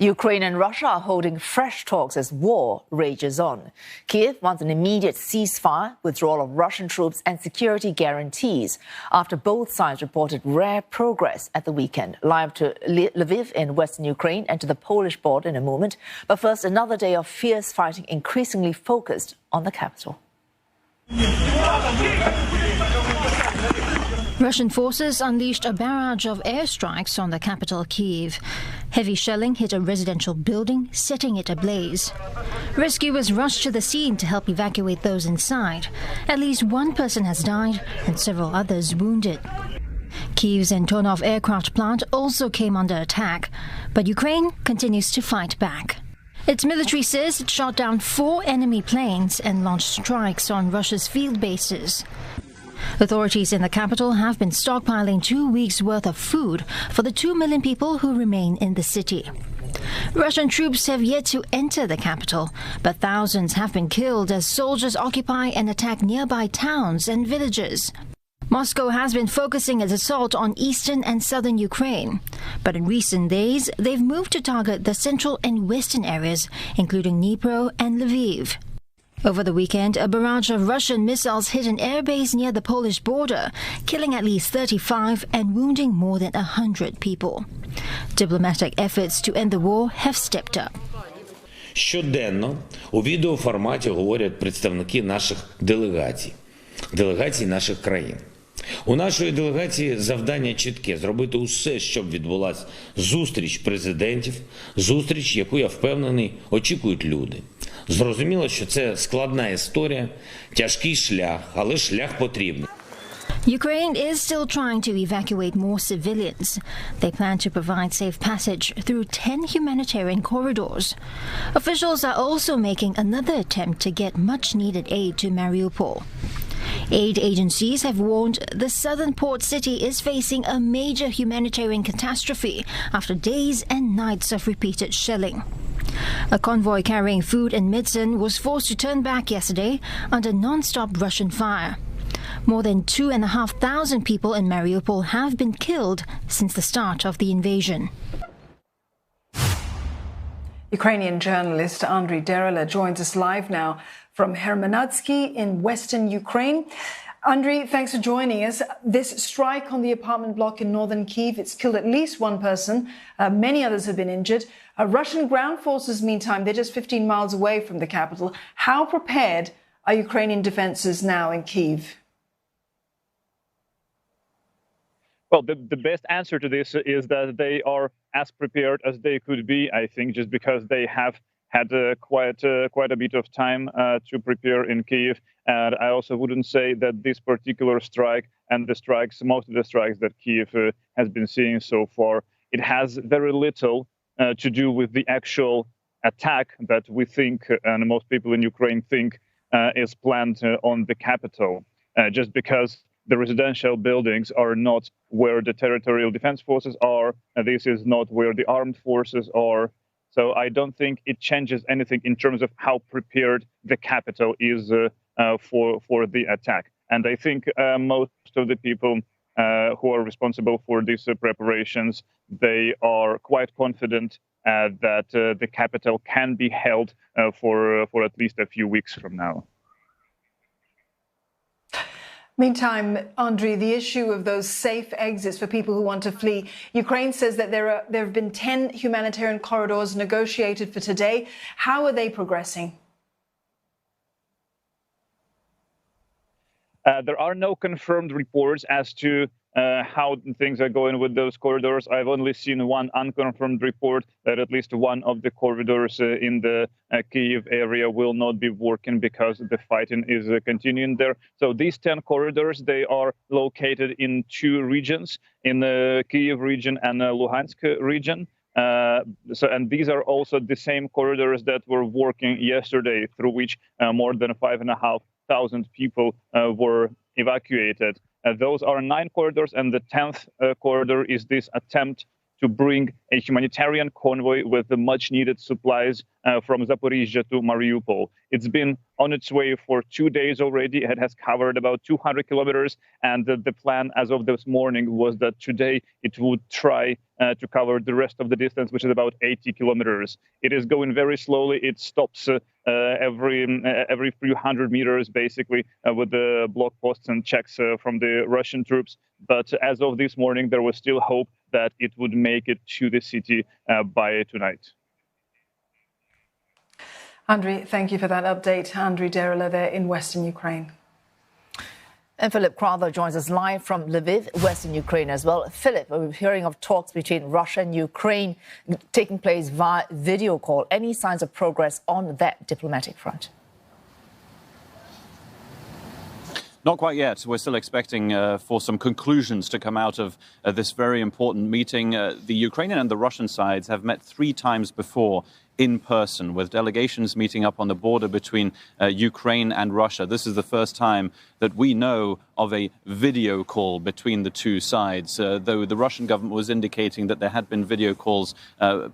Ukraine and Russia are holding fresh talks as war rages on. Kyiv wants an immediate ceasefire, withdrawal of Russian troops and security guarantees after both sides reported rare progress at the weekend. Live to Lviv in western Ukraine and to the Polish border in a moment. But first, another day of fierce fighting increasingly focused on the capital. Russian forces unleashed a barrage of airstrikes on the capital, Kyiv. Heavy shelling hit a residential building, setting it ablaze. Rescuers rushed to the scene to help evacuate those inside. At least one person has died and several others wounded. Kyiv's Antonov aircraft plant also came under attack, but Ukraine continues to fight back. Its military says it shot down 4 enemy planes and launched strikes on Russia's field bases. Authorities in the capital have been stockpiling 2 weeks' worth of food for the 2 million people who remain in the city. Russian troops have yet to enter the capital, but thousands have been killed as soldiers occupy and attack nearby towns and villages. Moscow has been focusing its assault on eastern and southern Ukraine, but in recent days they've moved to target the central and western areas, including Dnipro and Lviv. Over the weekend, a barrage of Russian missiles hit an airbase near the Polish border, killing at least 35 and wounding more than 100 people. Diplomatic efforts to end the war have stepped up. Щоденно у відеоформаті говорять представники наших делегацій наших країн. У нашої делегації завдання чітке – зробити усе, щоб відбулася зустріч президентів, зустріч, яку, я впевнений, очікують люди. Зрозуміло, що це складна історія, тяжкий шлях, але шлях потрібний. Ukraine is still trying to evacuate more civilians. They plan to provide safe passage through 10 humanitarian corridors. Officials are also making another attempt to get much-needed aid to Mariupol. Aid agencies have warned the southern port city is facing a major humanitarian catastrophe after days and nights of repeated shelling. A convoy carrying food and medicine was forced to turn back yesterday under non-stop Russian fire. More than 2,500 people in Mariupol have been killed since the start of the invasion. Ukrainian journalist Andriy Derela joins us live now from Hermanatsky in western Ukraine. Andriy, thanks for joining us. This strike on the apartment block in northern Kyiv, it's killed at least one person. Many others have been injured. Russian ground forces, meantime, they're just 15 miles away from the capital. How prepared are Ukrainian defenses now in Kyiv? Well, the best answer to this is that they are as prepared as they could be, I think, just because they have had quite a bit of time to prepare in Kyiv. And I also wouldn't say that this particular strike and the strikes, most of the strikes that Kyiv has been seeing so far, it has very little to do with the actual attack that we think, and most people in Ukraine think, is planned on the capital, just because the residential buildings are not where the territorial defense forces are. This is not where the armed forces are. So I don't think it changes anything in terms of how prepared the capital is for the attack. And I think most of the people who are responsible for these preparations, they are quite confident that the capital can be held for at least a few weeks from now. Meantime, Andriy, the issue of those safe exits for people who want to flee. Ukraine says that there have been 10 humanitarian corridors negotiated for today. How are they progressing? There are no confirmed reports as to how things are going with those corridors. I've only seen one unconfirmed report that at least one of the corridors in the Kyiv area will not be working because the fighting is continuing there. So these 10 corridors, they are located in 2 regions, in the Kyiv region and Luhansk region. And these are also the same corridors that were working yesterday, through which more than 5,500 people were evacuated. Those are 9 corridors, and the 10th corridor is this attempt to bring a humanitarian convoy with the much-needed supplies from Zaporizhzhia to Mariupol. It's been on its way for 2 days already. It has covered about 200 kilometers, and the plan as of this morning was that today it would try to cover the rest of the distance, which is about 80 kilometers. It is going very slowly. It stops every few hundred meters, basically, with the block posts and checks from the Russian troops. But as of this morning, there was still hope that it would make it to the city by tonight. Andriy, thank you for that update. Andriy Derila there in Western Ukraine. And Philip Crowther joins us live from Lviv, Western Ukraine as well. Philip, we're hearing of talks between Russia and Ukraine taking place via video call. Any signs of progress on that diplomatic front? Not quite yet. We're still expecting for some conclusions to come out of this very important meeting. The Ukrainian and the Russian sides have met 3 times before in person, with delegations meeting up on the border between Ukraine and Russia. This is the first time that we know of a video call between the two sides, though the Russian government was indicating that there had been video calls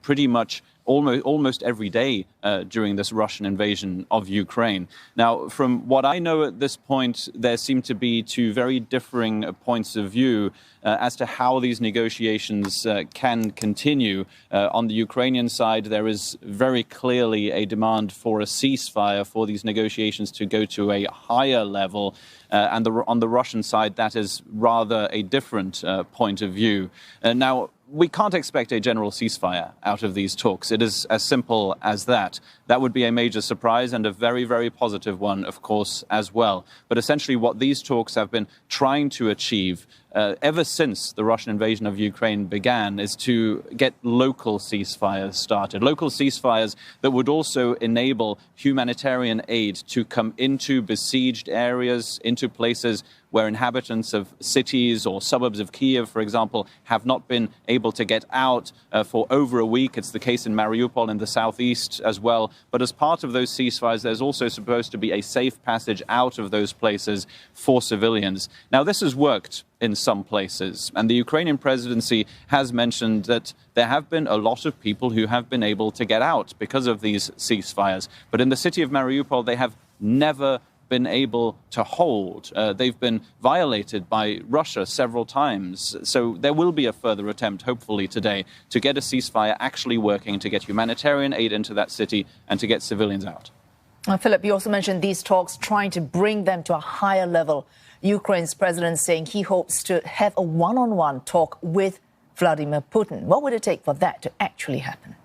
pretty much almost every day during this Russian invasion of Ukraine. Now, from what I know at this point, there seem to be 2 very differing points of view as to how these negotiations can continue. On the Ukrainian side, there is very clearly a demand for a ceasefire, for these negotiations to go to a higher level. And on the Russian side, that is rather a different point of view. Now, we can't expect a general ceasefire out of these talks. It is as simple as that. That would be a major surprise and a very, very positive one, of course, as well. But essentially what these talks have been trying to achieve ever since the Russian invasion of Ukraine began is to get local ceasefires started. Local ceasefires that would also enable humanitarian aid to come into besieged areas, into places where inhabitants of cities or suburbs of Kyiv, for example, have not been able to get out for over a week. It's the case in Mariupol in the southeast as well. But as part of those ceasefires, there's also supposed to be a safe passage out of those places for civilians. Now, this has worked in some places, and the Ukrainian presidency has mentioned that there have been a lot of people who have been able to get out because of these ceasefires. But in the city of Mariupol, they have never been able to hold. They've been violated by Russia several times. So there will be a further attempt, hopefully today, to get a ceasefire actually working, to get humanitarian aid into that city and to get civilians out. Philip, you also mentioned these talks trying to bring them to a higher level. Ukraine's president saying he hopes to have a one-on-one talk with Vladimir Putin. What would it take for that to actually happen?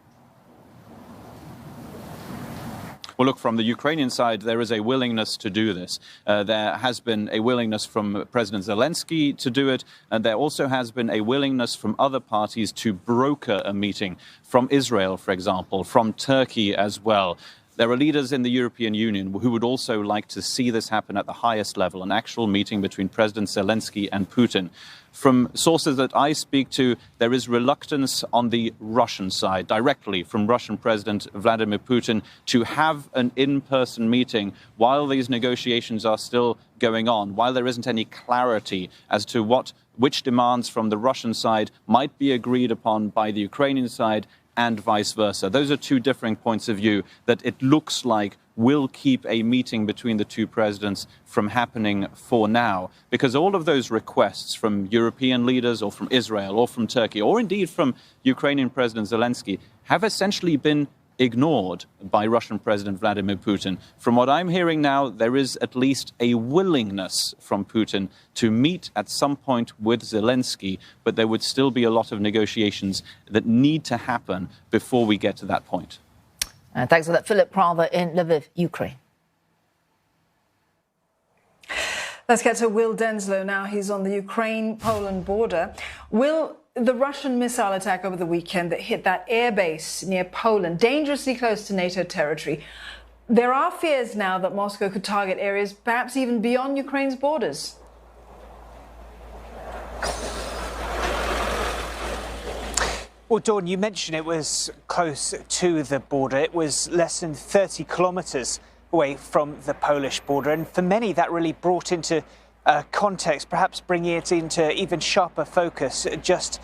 Well, look, from the Ukrainian side, there is a willingness to do this. There has been a willingness from President Zelensky to do it, and there also has been a willingness from other parties to broker a meeting, from Israel, for example, from Turkey as well. There are leaders in the European Union who would also like to see this happen at the highest level, an actual meeting between President Zelensky and Putin. From sources that I speak to, there is reluctance on the Russian side, directly from Russian President Vladimir Putin, to have an in-person meeting while these negotiations are still going on, while there isn't any clarity as to which demands from the Russian side might be agreed upon by the Ukrainian side, and vice versa. Those are 2 differing points of view that it looks like will keep a meeting between the 2 presidents from happening for now. Because all of those requests from European leaders or from Israel or from Turkey or indeed from Ukrainian President Zelensky have essentially been ignored by Russian President Vladimir Putin. From what I'm hearing now, there is at least a willingness from Putin to meet at some point with Zelensky, but there would still be a lot of negotiations that need to happen before we get to that point. Thanks for that, Philip Crowther in Lviv, Ukraine. Let's get to Will Denslow now. He's on the Ukraine-Poland border. Will, the Russian missile attack over the weekend that hit that airbase near Poland, dangerously close to NATO territory, there are fears now that Moscow could target areas perhaps even beyond Ukraine's borders. Well, Dawn, you mentioned it was close to the border. It was less than 30 kilometres away from the Polish border. And for many, that really brought into context, perhaps bringing it into even sharper focus, just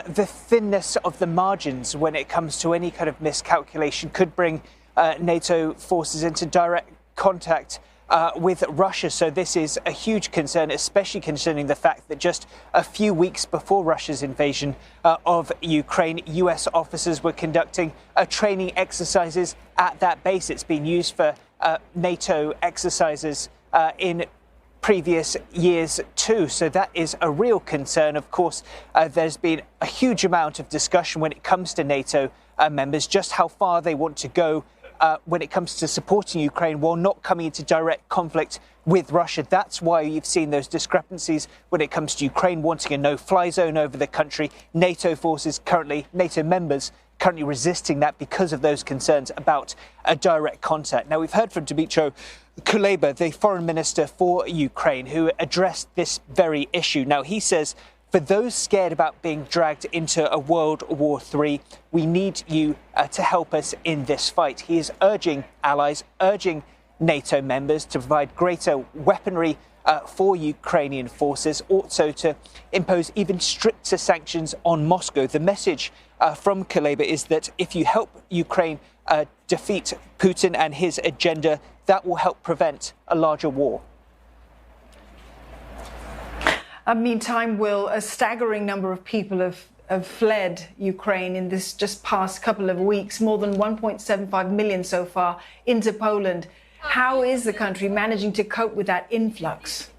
the thinness of the margins when it comes to any kind of miscalculation could bring NATO forces into direct contact with Russia. So this is a huge concern, especially concerning the fact that just a few weeks before Russia's invasion of Ukraine, US officers were conducting training exercises at that base. It's been used for NATO exercises in previous years too. So that is a real concern. Of course, there's been a huge amount of discussion when it comes to NATO members, just how far they want to go when it comes to supporting Ukraine while not coming into direct conflict with Russia. That's why you've seen those discrepancies when it comes to Ukraine wanting a no-fly zone over the country. NATO forces currently, NATO members currently resisting that because of those concerns about a direct contact. Now, we've heard from Dmytro Kuleba, the foreign minister for Ukraine, who addressed this very issue. Now, he says, for those scared about being dragged into a World War III, we need you to help us in this fight. He is urging allies, urging NATO members to provide greater weaponry for Ukrainian forces, also to impose even stricter sanctions on Moscow. The message from Kuleba is that if you help Ukraine defeat Putin and his agenda, that will help prevent a larger war. Meantime, Will, a staggering number of people have fled Ukraine in this just past couple of weeks, more than 1.75 million so far into Poland. How is the country managing to cope with that influx?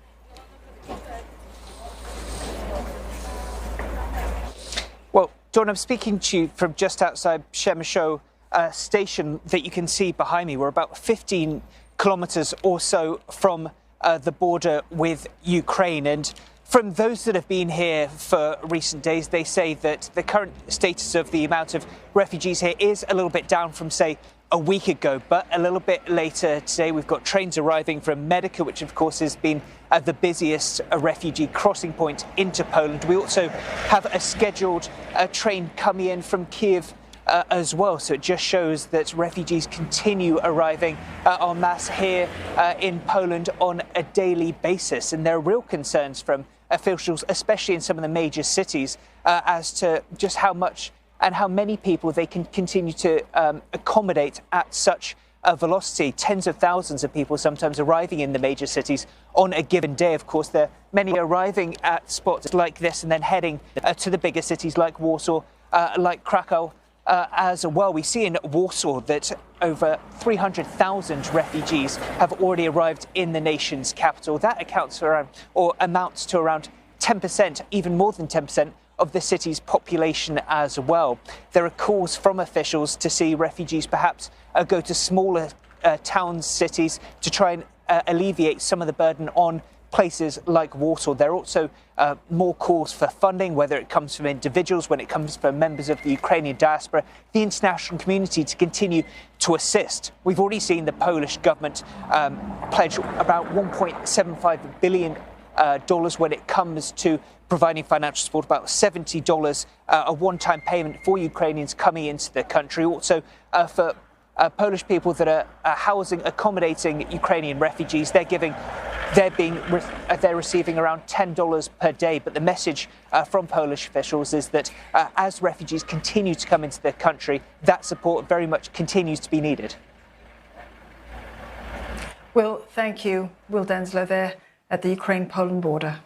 Well, Dawn, I'm speaking to you from just outside Przemysłow station that you can see behind me. We're about 15 kilometers or so from the border with Ukraine. And from those that have been here for recent days, they say that the current status of the amount of refugees here is a little bit down from, say, a week ago. But a little bit later today, we've got trains arriving from Medica, which, of course, has been the busiest refugee crossing point into Poland. We also have a scheduled train coming in from Kyiv as well. So it just shows that refugees continue arriving en masse here in Poland on a daily basis. And there are real concerns from officials, especially in some of the major cities, as to just how much and how many people they can continue to accommodate at such a velocity. Tens of thousands of people sometimes arriving in the major cities on a given day. Of course, there are many arriving at spots like this and then heading to the bigger cities like Warsaw, like Krakow, as well. We see in Warsaw that over 300,000 refugees have already arrived in the nation's capital. That accounts for around, or amounts to around 10%, even more than 10% of the city's population as well. There are calls from officials to see refugees perhaps go to smaller towns, cities, to try and alleviate some of the burden on places like Warsaw. There are also more calls for funding, whether it comes from individuals, when it comes from members of the Ukrainian diaspora, the international community, to continue to assist. We've already seen the Polish government pledge about $1.75 billion when it comes to providing financial support, about $70 a one-time payment for Ukrainians coming into the country. Also for Polish people that are accommodating Ukrainian refugees, they're receiving around $10 per day. But the message from Polish officials is that as refugees continue to come into the country, that support very much continues to be needed. Will, thank you. Will Densler there at the Ukraine-Poland border.